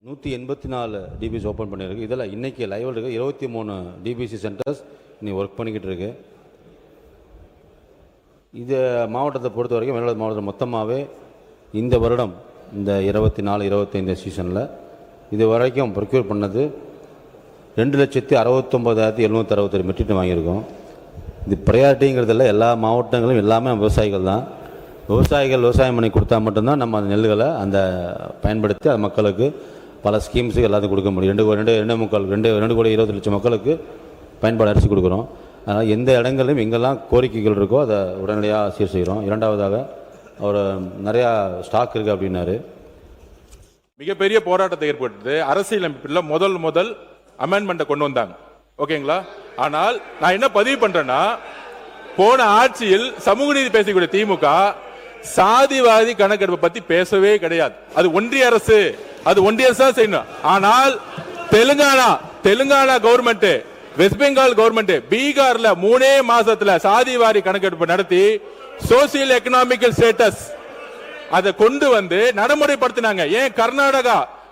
184 DPC open பண்ணியிருக்கு. இதில் இன்றைக்கி லைவில் இருக்குது 23 டிபிசி சென்டர்ஸ் இன்னைக்கு ஒர்க் பண்ணிக்கிட்டு இருக்கு. இது மாவட்டத்தை பொறுத்த வரைக்கும் வேலூர் மாவட்டத்தில் மொத்தமாகவே இந்த வருடம் இந்த 24-25 சீசனில் இது வரைக்கும் ப்ரொக்யூர் பண்ணது 2,69,767 மெட்ரிக் டன் வாங்கியிருக்கோம். இது ப்ரையாரிட்டிங்கிறதில்ல, எல்லா மாவட்டங்களும் எல்லாமே விவசாயிகள் தான். விவசாயம் பண்ணி கொடுத்தா மட்டும்தான் நம்ம அந்த நெல்லுகளை அந்த பயன்படுத்தி அது மக்களுக்கு பல ஸ்கீம்ஸுக்கு எல்லாத்தையும் கொடுக்க முடியும். 2 கோடி 20 லட்சம் மக்களுக்கு பயன்பாடு அரிசி கொடுக்குறோம். அதனால் எந்த இடங்களிலும் எங்கெல்லாம் கோரிக்கைகள் இருக்கோ அதை உடனடியாக சீர் செய்கிறோம். இரண்டாவதாக அவர் நிறையா ஸ்டாக் இருக்குது அப்படின்னாரு. மிகப்பெரிய போராட்டத்தை ஏற்படுத்து அரசியலமைப்பில் முதல் அமெண்ட்மெண்ட்டை கொண்டு வந்தாங்க. ஓகேங்களா? ஆனால் நான் என்ன பதிவு பண்றேன்னா, போன ஆட்சியில் சமூக நீதி பேசக்கூடிய திமுக சாதிவாதி கணக்கெடுப்பை பத்தி பேசவே கிடையாது. அது ஒன்றிய அரசு தான் செய்யணும். ஆனால் Telangana government, west Bengal government, பீகார்ல 3 மாசத்துல சாதிவாரி கணக்கெடுப்பு நடத்தி சோசியல் எக்கனாமிக்கல் ஸ்டேட்டஸ் அதை கொண்டு வந்து நடைமுறைப்படுத்தினாங்க. ஏன்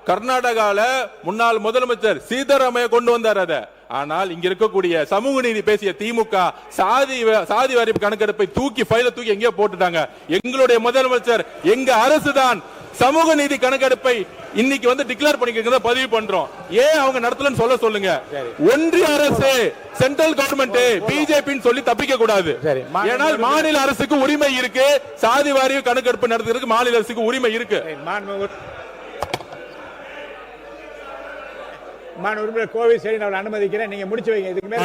கர்நாடகால முன்னாள் முதலமைச்சர் சீதாராமையா கொண்டு வந்தார் அதை. ஆனால் இங்க இருக்கக்கூடிய சமூக நீதி பேசிய திமுக சாதி வாரி கணக்கெடுப்பை ஃபைல தூக்கி எங்கேயோ போட்டுட்டாங்க. எங்களுடைய முதலமைச்சர், எங்க அரசு தான் சமூக நீதி கணக்கெடுப்பை இன்னைக்கு வந்து டிக்ளேர் பண்ணிக்கிறத பதிவு பண்றோம். ஏன் அவங்க நடத்தலன்னு சொல்லுங்க. ஒன்றிய அரசு, சென்ட்ரல் கவர்மெண்ட், பிஜேபின்னு சொல்லி தப்பிக்க கூடாது. ஏனால் மாநில அரசுக்கு உரிமை இருக்கு. சாதி வாரிய கணக்கெடுப்பு நடத்துறதுக்கு மாநில அரசுக்கு உரிமை இருக்கு. உறுப்பினர் கோவை சரி நான் அனுமதிக்கிறேன். நீங்க முடிச்சு வைங்க. இதுக்கு மேல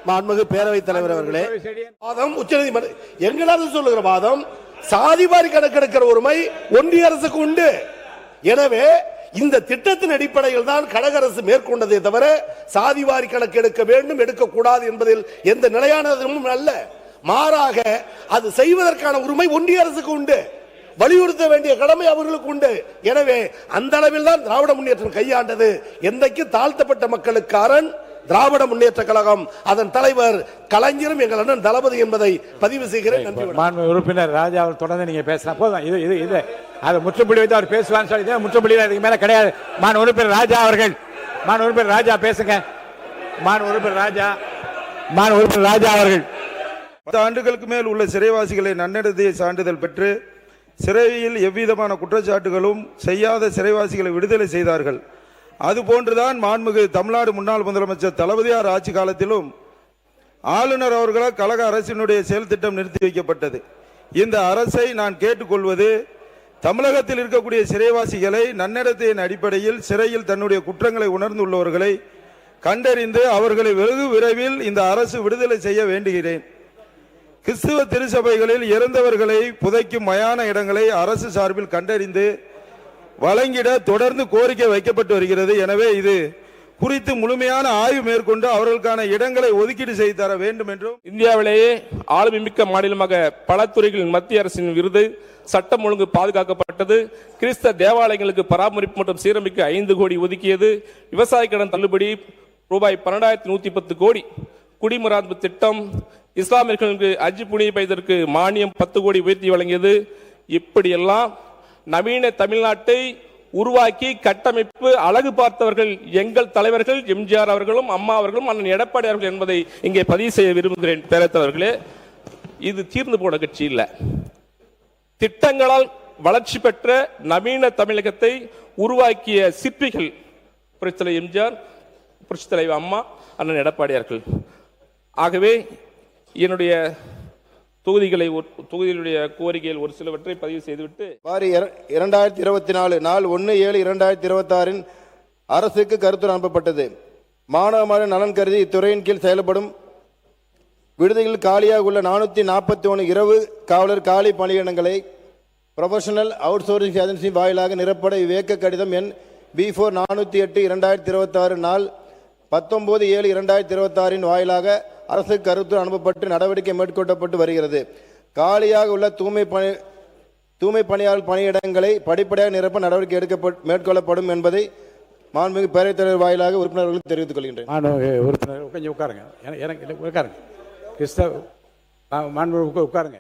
மாண்புமிகு பேரவைத் தலைவர் அவர்களே, வாதம் உச்சநீதிமன்றம் எங்களால் சொல்லுகிற வாதம், சாதிவாரி கணக்கெடுக்கிற உரிமை ஒன்றிய அரசுக்கு உண்டு. எனவே இந்த திட்டத்தின் அடிப்படையில் தான் கழக அரசு மேற்கொண்டதே தவிர சாதிவாரி கணக்கு எடுக்க வேண்டும் எடுக்கக்கூடாது என்பதில் எந்த நிலையானதும் அல்ல. மாறாக அது செய்வதற்கான உரிமை ஒன்றிய அரசுக்கு உண்டு, வலியுறுத்த வேண்டிய கடமை அவர்களுக்கு உண்டு. எனவே அந்த அளவில் தான் திராவிட முன்னேற்றம் கையாண்டது. எந்தைக்கு தாழ்த்தப்பட்ட மக்களுக்கு அரண் திராவிட முன்னேற்ற கழகம், அதன் தலைவர் கலைஞரும் எங்கள் அண்ணன் தளபதி என்பதை பதிவு செய்கிறேன். நன்றி. உறுப்பினர் ராஜா அவர் தொடர்ந்து நீங்க பேசினா போதும். இது அதை முற்றுப்புள்ளி வைத்து அவர் பேசுவான்னு சொல்லி முற்றுப்புள்ளி இதுக்கு மேல கிடையாது. உறுப்பினர் ராஜா அவர்கள், உறுப்பினர் ராஜா பேசுங்க. உறுப்பினர் ராஜா அவர்கள் 10 ஆண்டுகளுக்கு மேல் உள்ள சிறைவாசிகளை நன்னடத்தை சான்றிதழ் பெற்று சிறையில் எவ்விதமான குற்றச்சாட்டுகளும் செய்யாத சிறைவாசிகளை விடுதலை செய்தார்கள். அதுபோன்றுதான் மாண்புமிகு தமிழ்நாடு முன்னாள் முதலமைச்சர் தளபதியார் ஆட்சி காலத்திலும் ஆளுநர் அவர்களால் கழக அரசினுடைய செயல் திட்டம் நிறுத்தி வைக்கப்பட்டது. இந்த அரசை நான் கேட்டுக்கொள்வது, தமிழகத்தில் இருக்கக்கூடிய சிறைவாசிகளை நன்னடத்தையின் அடிப்படையில் சிறையில் தன்னுடைய குற்றங்களை உணர்ந்துள்ளவர்களை கண்டறிந்து அவர்களை வெகு விரைவில் இந்த அரசு விடுதலை செய்ய வேண்டுகிறேன். கிறிஸ்துவ திருச்சபைகளில் இறந்தவர்களை புதைக்கும் மயான இடங்களை அரசு சார்பில் கண்டறிந்து வழங்கிட தொடர்ந்து கோரிக்கை வைக்கப்பட்டு வருகிறது. எனவே இது குறித்து முழுமையான ஆய்வு மேற்கொண்டு அவர்களுக்கான இடங்களை ஒதுக்கீடு செய்து தர வேண்டும் என்றும், இந்தியாவிலேயே ஆளுமை மிக்க மாநிலமாக பல துறைகளில் மத்திய அரசின் விருது, சட்டம் ஒழுங்கு பாதுகாக்கப்பட்டது, கிறிஸ்தவ தேவாலயங்களுக்கு பராமரிப்பு மற்றும் சீரமைக்க 5 கோடி ஒதுக்கியது, விவசாய கடன் தள்ளுபடி ரூபாய் 12,110 கோடி, குடிமராமத்து திட்டம், இஸ்லாமியர்களுக்கு ஹஜ் புனித பயணத்திற்கு மானியம் 10 கோடி உயர்த்தி வழங்கியது. இப்படியெல்லாம் நவீன தமிழ்நாட்டை உருவாக்கி கட்டமைப்பு அழகு பார்த்தவர்கள் எங்கள் தலைவர்கள் எம்ஜிஆர் அவர்களும் அம்மா அவர்களும் அண்ணன் எடப்பாடி அவர்கள் என்பதை இங்கே பதிவு செய்ய விரும்புகிறேன். பேரத்தவர்களே, இது தீர்ந்து போன கட்சி இல்ல. திட்டங்களால் வளர்ச்சி பெற்ற நவீன தமிழகத்தை உருவாக்கிய சிற்பிகள் புரட்சித் தலைவர் எம்ஜிஆர், புரட்சித் தலைவர் அம்மா, அண்ணன் எடப்பாடியார்கள். ஆகவே என்னுடைய தொகுதிகளுடைய கோரிக்கைகள் ஒரு சிலவற்றை பதிவு செய்துவிட்டு 2024 நாள் 1/7/2026 அரசுக்கு கருத்து அனுப்பப்பட்டது. மாணவ நலன் கருதி இத்துறையின் கீழ் செயல்படும் விடுதிகளில் காலியாக உள்ள 441 இரவு காவலர் காலி பணியிடங்களை ப்ரொஃபஷனல் அவுட் சோர்சிங் ஏஜென்சி வாயிலாக நிரப்பட இவ்வேக்க கடிதம் எண் B4 408/2026 நாள் 19/7/2026 வாயிலாக அரசுக்கு கருத்து அனுப்பப்பட்டு நடவடிக்கை மேற்கொள்ளப்பட்டு வருகிறது. காலியாக உள்ள தூய்மை பணியாளர் பணியிடங்களை படிப்படியாக நிரப்ப நடவடிக்கை மேற்கொள்ளப்படும் என்பதை மாண்புமிகு பேரவைத் தலைவர் வாயிலாக உறுப்பினர்களுக்கு தெரிவித்துக் கொள்கின்றேன். உறுப்பினர் கொஞ்சம் உட்காருங்க. மாண்பு உட்காருங்க.